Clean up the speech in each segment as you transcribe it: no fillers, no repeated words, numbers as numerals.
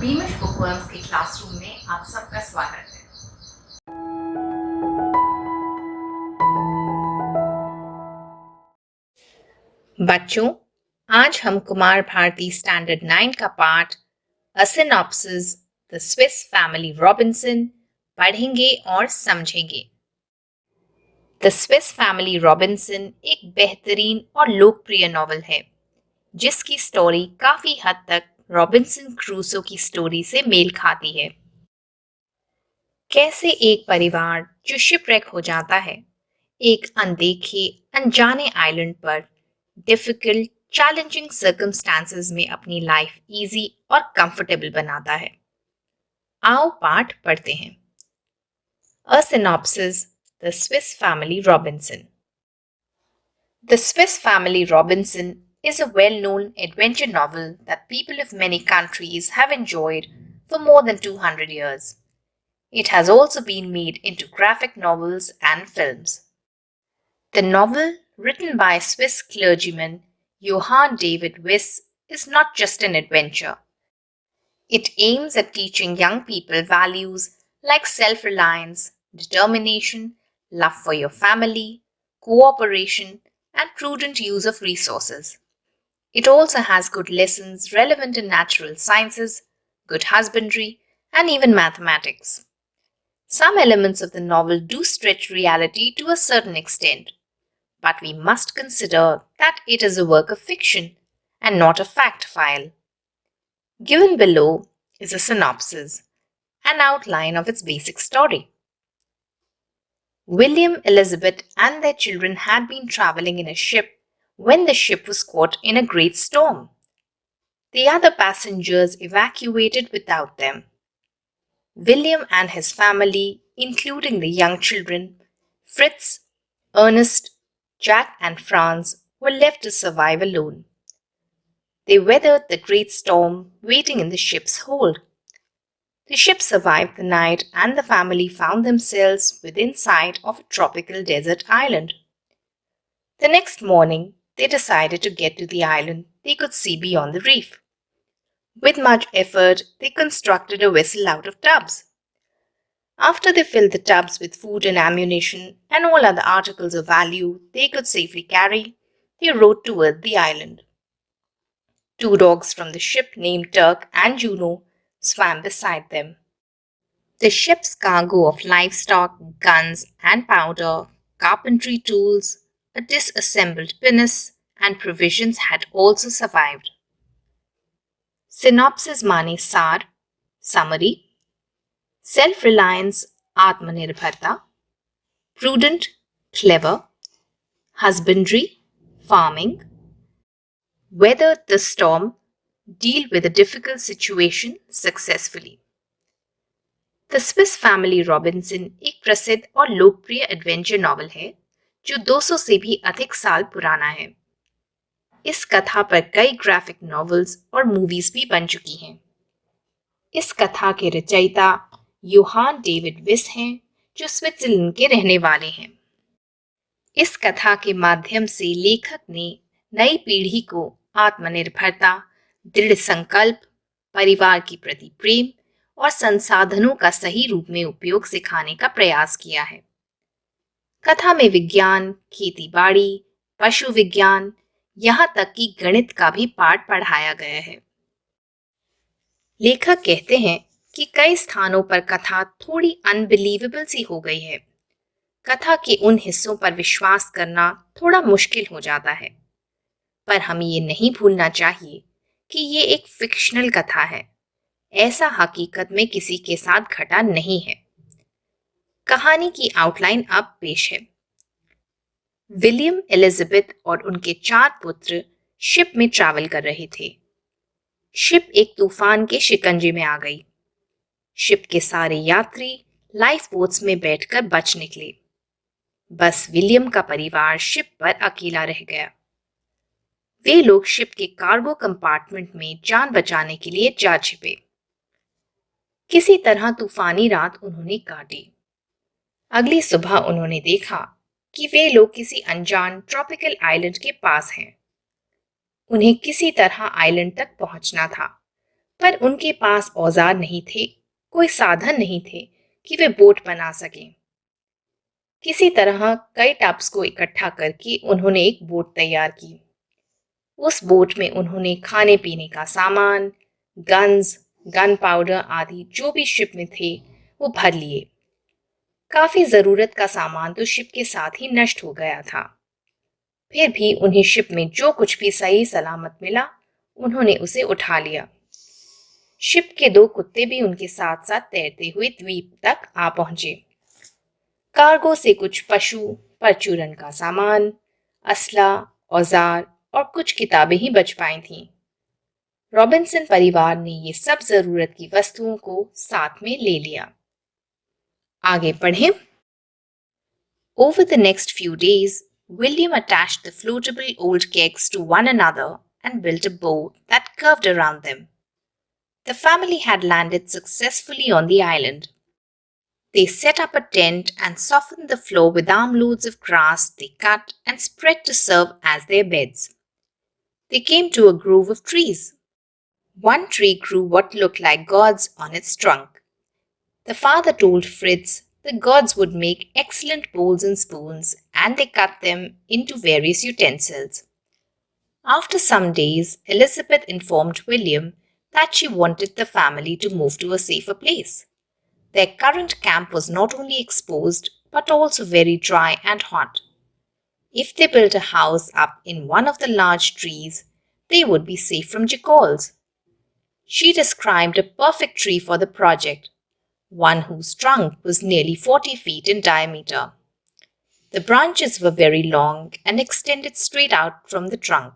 बीमिश bookworms के classroom में आप सबका स्वागत है। बच्चों, आज हम कुमार भारती स्टैंडर्ड 9 का पाठ a synopsis the Swiss Family Robinson पढ़ेंगे और समझेंगे। द स्विस फैमिली रॉबिन्सन एक बेहतरीन और लोकप्रिय नॉवल है जिसकी स्टोरी काफी हद तक रॉबिन्सन क्रूसो की स्टोरी से मेल खाती है। कैसे एक परिवार जो शिपरेक हो जाता है एक अनदेखे अनजाने आइलैंड पर डिफिकल्ट चैलेंजिंग सर्कमस्टांसेस में अपनी लाइफ इजी और कंफर्टेबल बनाता है। आओ पाठ पढ़ते हैं। A synopsis the Swiss Family Robinson. The Swiss Family Robinson is a well-known adventure novel that people of many countries have enjoyed for more than 200 years. It has also been made into graphic novels and films. The novel, written by Swiss clergyman Johann David Wyss, is not just an adventure. It aims at teaching young people values like self-reliance, determination, love for your family, cooperation, and prudent use of resources. It also has good lessons relevant in natural sciences, good husbandry, and even mathematics. Some elements of the novel do stretch reality to a certain extent, but we must consider that it is a work of fiction and not a fact file. Given below is a synopsis, an outline of its basic story. William, Elizabeth, and their children had been traveling in a ship when the ship was caught in a great storm. The other passengers evacuated without them. William and his family, including the young children, Fritz, Ernest, Jack, and Franz, were left to survive alone. They weathered the great storm, waiting in the ship's hold. The ship survived the night, and the family found themselves within sight of a tropical desert island. The next morning, they decided to get to the island they could see beyond the reef. With much effort, they constructed a vessel out of tubs. After they filled the tubs with food and ammunition and all other articles of value they could safely carry, they rowed toward the island. Two dogs from the ship named Turk and Juno swam beside them. The ship's cargo of livestock, guns and powder, carpentry tools, a disassembled pinnace, and provisions had also survived. Synopsis माने सार, summary, self-reliance, आत्मनिर्भरता, prudent, clever, husbandry, farming, weather the storm, deal with a difficult situation successfully. The Swiss Family Robinson एक प्रसिद्ध और लोकप्रिय adventure novel है जो 200 से भी अधिक साल पुराना है। इस कथा पर कई ग्राफिक नॉवेल्स और मूवीज भी बन चुकी हैं। इस कथा के रचयिता योहान डेविड विस हैं जो स्विट्जरलैंड के रहने वाले हैं। इस कथा के माध्यम से लेखक ने नई पीढ़ी को आत्मनिर्भरता, दृढ़ संकल्प, परिवार के प्रति प्रेम और संसाधनों का सही रूप में उपयोग सिखाने का प्रयास किया है। कथा में विज्ञान, खेती-बाड़ी, पशु विज्ञान, यहाँ तक कि गणित का भी पाठ पढ़ाया गया है। लेखक कहते हैं कि कई स्थानों पर कथा थोड़ी अनबिलीवेबल सी हो गई है। कथा के उन हिस्सों पर विश्वास करना थोड़ा मुश्किल हो जाता है, पर हमें ये नहीं भूलना चाहिए कि ये एक फिक्शनल कथा है। ऐसा हकीकत में किसी के साथ घटा नहीं है। कहानी की आउटलाइन अब पेश है। विलियम, एलिजाबेथ और उनके 4 पुत्र शिप में ट्रैवल कर रहे थे। शिप एक तूफान के शिकंजे में आ गई। शिप के सारे यात्री लाइफ बोट्स में बैठकर बच निकले। बस विलियम का परिवार शिप पर अकेला रह गया। वे लोग शिप के कार्गो कंपार्टमेंट में जान बचाने के लिए जा छिपे। किसी तरह तूफानी रात उन्होंने काटी। अगली सुबह उन्होंने देखा कि वे लोग किसी अनजान ट्रॉपिकल आइलैंड के पास हैं। उन्हें किसी तरह आइलैंड तक पहुंचना था, पर उनके पास औजार नहीं थे, कोई साधन नहीं थे कि वे बोट बना सकें। किसी तरह कई टब्स को इकट्ठा करके उन्होंने एक बोट तैयार की। उस बोट में उन्होंने खाने पीने का सामान, गन्स, गन पाउडर आदि जो भी शिप में थे, वो भर लिए। काफी जरूरत का सामान तो शिप के साथ ही नष्ट हो गया था। फिर भी उन्हें शिप में जो कुछ भी सही सलामत मिला, उन्होंने उसे उठा लिया। शिप के दो कुत्ते भी उनके साथ साथ तैरते हुए द्वीप तक आ पहुंचे। कार्गो से कुछ पशु, परचूरन का सामान, असला, औजार और कुछ किताबें ही बच पाई थीं। रॉबिन्सन परिवार ने ये सब जरूरत की वस्तुओं को साथ में ले लिया। आगे पढ़ें। Over the next few days, William attached the floatable old kegs to one another and built a boat that curved around them. The family had landed successfully on the island. They set up a tent and softened the floor with armloads of grass they cut and spread to serve as their beds. They came to a grove of trees. One tree grew what looked like gourds on its trunk. The father told Fritz the gourds would make excellent bowls and spoons, and they cut them into various utensils. After some days, Elizabeth informed William that she wanted the family to move to a safer place. Their current camp was not only exposed but also very dry and hot. If they built a house up in one of the large trees, they would be safe from jackals. She described a perfect tree for the project, one whose trunk was nearly 40 feet in diameter. The branches were very long and extended straight out from the trunk,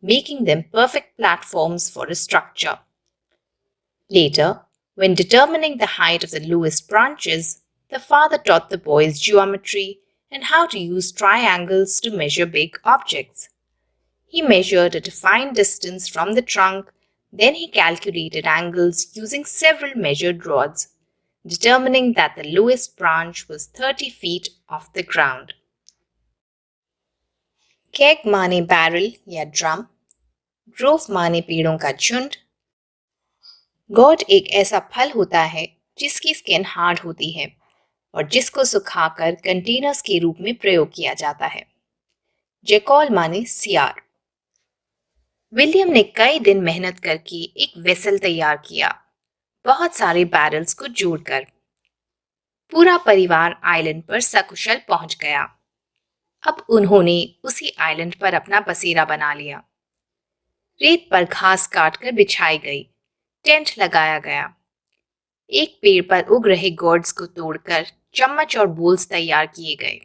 making them perfect platforms for a structure. Later, when determining the height of the lowest branches, the father taught the boys geometry and how to use triangles to measure big objects. He measured a defined distance from the trunk, then he calculated angles using several measured rods, determining that the lowest branch was 30 feet off the ground. Keg माने barrel या drum, Grove माने पेड़ों का झुंड। गोड एक ऐसा फल होता है जिसकी स्किन हार्ड होती है और जिसको सुखाकर कंटेनर्स के रूप में प्रयोग किया जाता है। जैकॉल माने सियार। विलियम ने कई दिन मेहनत करके एक वेसल तैयार किया, बहुत सारे बैरल्स को जोड़कर। पूरा परिवार आइलैंड पर सकुशल पहुंच गया। अब उन्होंने उसी आइलैंड पर अपना बसेरा बना लिया। रेत पर घास काटकर बिछाई गई, टेंट लगाया गया। एक पेड़ पर उग रहे गोर्ड्स को तोड़कर चम्मच और बोल्स तैयार किए गए।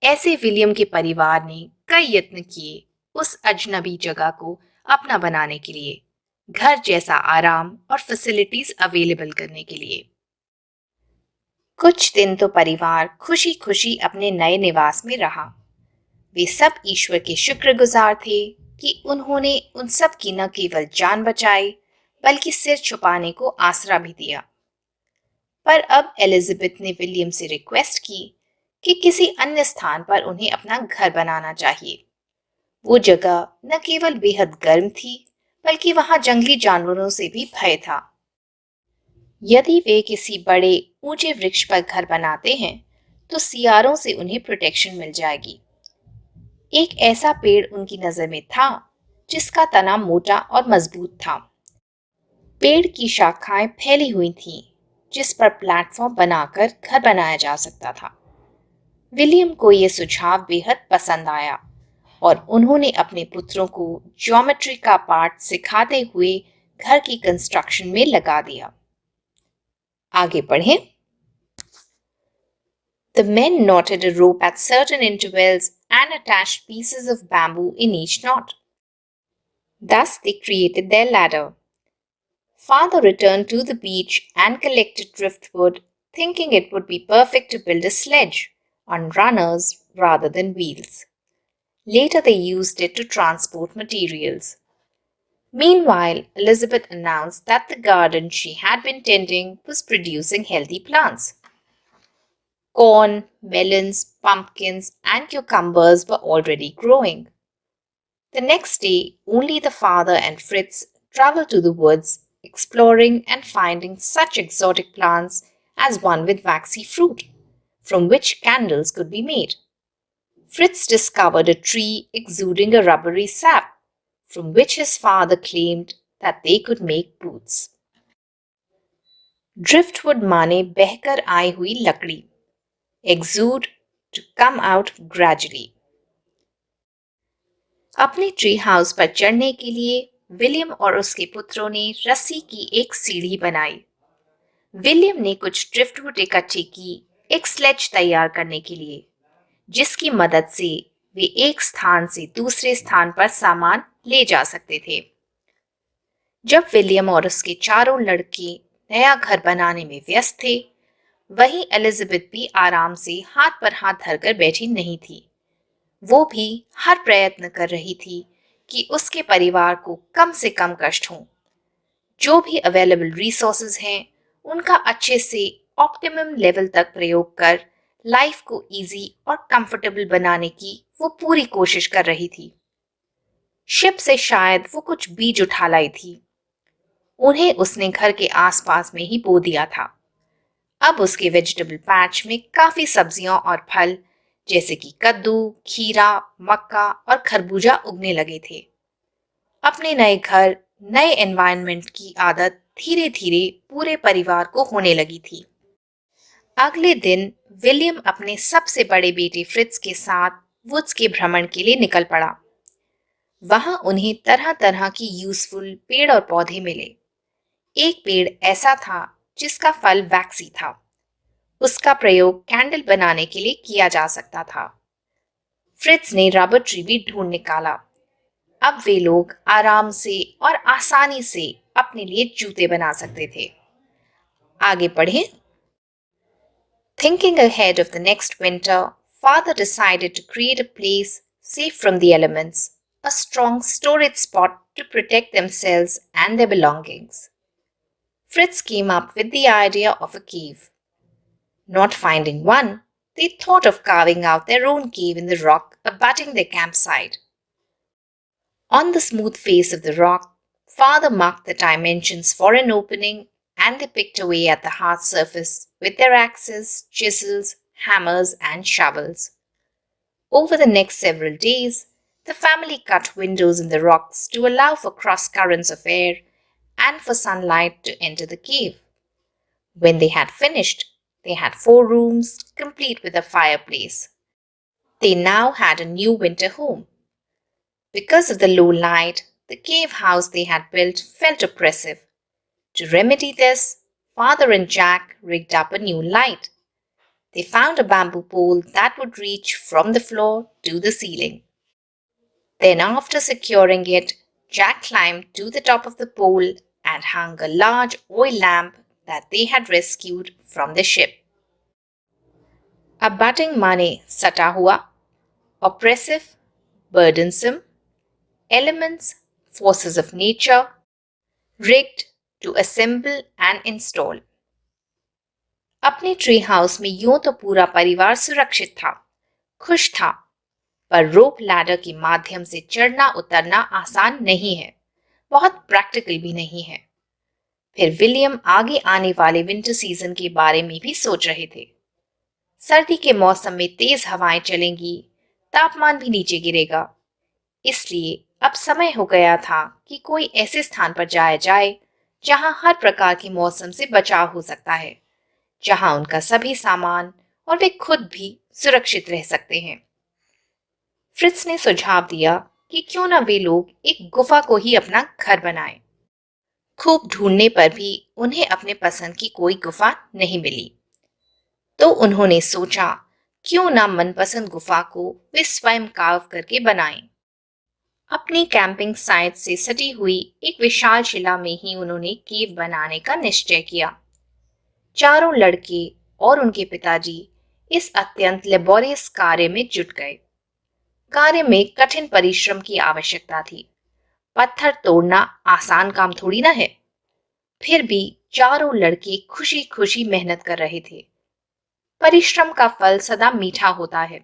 ऐसे विलियम के परिवार ने कई यत्न किए उस अजनबी जगह को अपना बनाने के लिए, घर जैसा आराम और फैसिलिटीज अवेलेबल करने के लिए। कुछ दिन तो परिवार खुशी खुशी अपने नए निवास में रहा। वे सब ईश्वर के शुक्रगुजार थे कि उन्होंने उन सब की न केवल जान बचाई बल्कि सिर छुपाने को आसरा भी दिया। पर अब एलिजाबेथ ने विलियम से रिक्वेस्ट की कि किसी अन्य स्थान पर उन्हें अपना घर बनाना चाहिए। वो जगह न केवल बेहद गर्म थी बल्कि वहां जंगली जानवरों से भी भय था। यदि वे किसी बड़े ऊंचे वृक्ष पर घर बनाते हैं तो सियारों से उन्हें प्रोटेक्शन मिल जाएगी। एक ऐसा पेड़ उनकी नजर में था जिसका तना मोटा और मजबूत था। पेड़ की शाखाएं फैली हुई थीं, जिस पर प्लेटफॉर्म बनाकर घर बनाया जा सकता था। विलियम को यह सुझाव बेहद पसंद आया और उन्होंने अपने पुत्रों को ज्योमेट्री का पाठ सिखाते हुए घर की कंस्ट्रक्शन में लगा दिया। आगे पढ़ें। The men knotted a rope at certain intervals and attached pieces of bamboo in each knot. Thus they created their ladder. Father returned to the beach and collected driftwood, thinking it would be perfect to build a sledge on runners rather than wheels. Later they used it to transport materials. Meanwhile, Elizabeth announced that the garden she had been tending was producing healthy plants. Corn, melons, pumpkins, and cucumbers were already growing. The next day, only the father and Fritz travel to the woods, exploring and finding such exotic plants as one with waxy fruit, from which candles could be made. Fritz discovered a tree exuding a rubbery sap, from which his father claimed that they could make boots. Driftwood माने बहकर आई हुई लकड़ी, exude to come out gradually. अपने tree house पर चढ़ने के लिए William और उसके पुत्रों ने रस्सी की एक सीढ़ी बनाई। विलियम ने कुछ ड्रिफ्टवुड इकट्ठी की एक स्लेज तैयार करने के लिए, जिसकी मदद से वे एक स्थान से दूसरे स्थान पर सामान ले जा सकते थे। जब विलियम और उसके चारों लड़के नया घर बनाने में व्यस्त थे, वहीं एलिजाबेथ भी आराम से हाथ पर हाथ धरकर बैठी नहीं थी। वो भी हर प्रयत्न कर रही थी कि उसके परिवार को कम से कम कष्ट हो। जो भी अवेलेबल रिसोर्सेज हैं, उनका अच्छे से ऑप्टिमम लेवल तक प्रयोग कर लाइफ को इजी और कंफर्टेबल बनाने की वो पूरी कोशिश कर रही थी। शिप से शायद वो कुछ बीज उठा लाई थी। उन्हें उसने घर के आसपास में ही बो दिया था। अब उसके वेजिटेबल पैच में काफी सब्जियां और फल जैसे कि कद्दू, खीरा, मक्का और खरबूजा उगने लगे थे। अपने नए घर, नए एनवायरनमेंट की आदत धीरे धीरे पूरे परिवार को होने लगी थी। अगले दिन विलियम अपने सबसे बड़े बेटे फ्रिट्ज के साथ वुड्स के भ्रमण के लिए निकल पड़ा। वहां उन्हें तरह तरह की यूजफुल पेड़ और पौधे मिले। एक पेड़ ऐसा था जिसका फल वैक्सी था। उसका प्रयोग कैंडल बनाने के लिए किया जा सकता था। फ्रिट्ज ने रबर ट्री भी ढूंढ निकाला। अब वे लोग आराम से और आसानी से अपने लिए जूते बना सकते थे। आगे पढ़ें। Thinking ahead of the next winter, father decided to create a place safe from the elements, a strong storage spot to protect themselves and their belongings. Fritz came up with the idea of a cave. Not finding one, they thought of carving out their own cave in the rock abutting their campsite. On the smooth face of the rock, father marked the dimensions for an opening, and they picked away at the hard surface with their axes, chisels, hammers, and shovels. Over the next several days, the family cut windows in the rocks to allow for cross currents of air and for sunlight to enter the cave. When they had finished, they had 4 rooms, complete with a fireplace. They now had a new winter home. Because of the low light, the cave house they had built felt oppressive. To remedy this, Father and Jack rigged up a new light. They found a bamboo pole that would reach from the floor to the ceiling. Then, after securing it, Jack climbed to the top of the pole and hung a large oil lamp that they had rescued from the ship. Abutting माने सटा हुआ, oppressive, burdensome, elements, forces of nature, rigged to assemble and install. अपने tree house में यूं तो पूरा परिवार सुरक्षित था, खुश था, पर रोप लैडर के माध्यम से चढ़ना उतरना आसान नहीं है, बहुत प्रैक्टिकल भी नहीं है। फिर विलियम आगे आने वाले विंटर सीजन के बारे में भी सोच रहे थे। सर्दी के मौसम में तेज हवाएं चलेंगी, तापमान भी नीचे गिरेगा। इसलिए अब समय हो गया था कि कोई ऐसे स्थान पर जाया जाए जहां हर प्रकार के मौसम से बचाव हो सकता है, जहां उनका सभी सामान और वे खुद भी सुरक्षित रह सकते हैं। फ्रिट्ज ने सुझाव दिया कि क्यों ना वे लोग एक गुफा को ही अपना घर बनाएं। खूब ढूंढने पर भी उन्हें अपने पसंद की कोई गुफा नहीं मिली, तो उन्होंने सोचा क्यों ना मनपसंद गुफा को वे स्वयं कार्व करके बनाएं। अपनी कैंपिंग साइट से सटी हुई एक विशाल शिला में ही उन्होंने केव बनाने का निश्चय किया। चारों लड़के और उनके पिताजी इस अत्यंत लेबोरियस कार्य में जुट गए। कार्य में कठिन परिश्रम की आवश्यकता थी। पत्थर तोड़ना आसान काम थोड़ी ना है। फिर भी चारों लड़के खुशी खुशी मेहनत कर रहे थे। परिश्रम का फल सदा मीठा होता है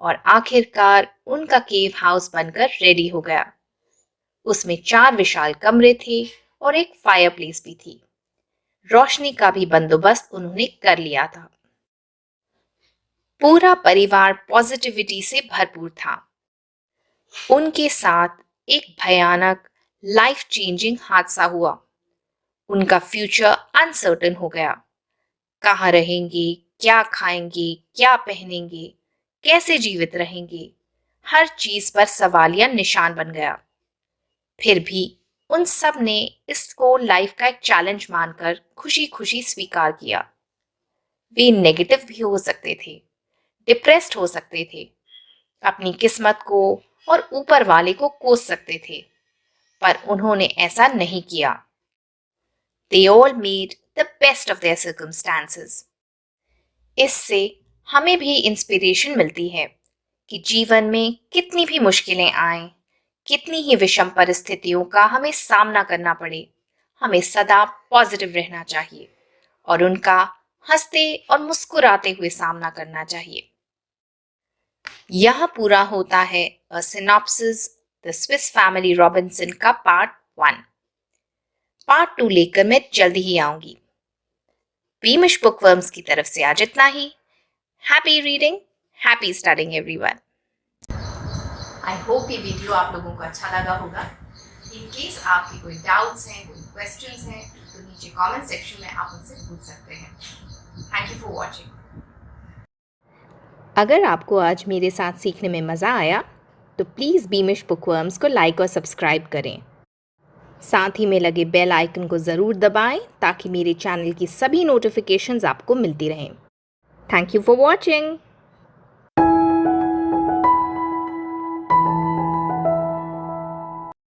और आखिरकार उनका केव हाउस बनकर रेडी हो गया। उसमें 4 विशाल कमरे थे और एक फायरप्लेस भी थी। रोशनी का भी बंदोबस्त उन्होंने कर लिया था। पूरा परिवार पॉजिटिविटी से भरपूर था। उनके साथ एक भयानक लाइफ चेंजिंग हादसा हुआ। उनका फ्यूचर अनसर्टेन हो गया। कहाँ रहेंगे, क्या खाएंगे, क्या पहनेंगे, कैसे जीवित रहेंगे, हर चीज पर सवालिया निशान बन गया। फिर भी उन सब ने इसको लाइफ का एक चैलेंज मानकर खुशी खुशी स्वीकार किया। वे नेगेटिव भी हो सकते थे, डिप्रेस्ड हो सकते थे, अपनी किस्मत को और ऊपर वाले को कोस सकते थे, पर उन्होंने ऐसा नहीं किया। They all made the best of their circumstances. इससे हमें भी इंस्पिरेशन मिलती है कि जीवन में कितनी भी मुश्किलें आएं, कितनी ही विषम परिस्थितियों का हमें सामना करना पड़े, हमें सदा पॉजिटिव रहना चाहिए और उनका हंसते और मुस्कुराते हुए सामना करना चाहिए। यह पूरा होता है a synopsis the Swiss Family Robinson का पार्ट 1। पार्ट 2 लेकर मैं जल्दी ही आऊंगी। बीमिश बुकवर्म्स की तरफ से आज इतना ही। Happy reading, happy studying everyone. I hope ये वीडियो आप लोगों को अच्छा लगा होगा। इन केस आपके कोई डाउट्स हैं, कोई क्वेश्चंस हैं, तो नीचे कमेंट सेक्शन में आप मुझसे पूछ सकते हैं। Thank you for watching. अगर आपको आज मेरे साथ सीखने में मज़ा आया तो प्लीज़ बीमिश बुकवर्म्स को लाइक और सब्सक्राइब करें। साथ ही में लगे बेल आइकन को ज़रूर दबाएं ताकि मेरे चैनल की सभी नोटिफिकेशंस आपको मिलती रहें। Thank you for watching.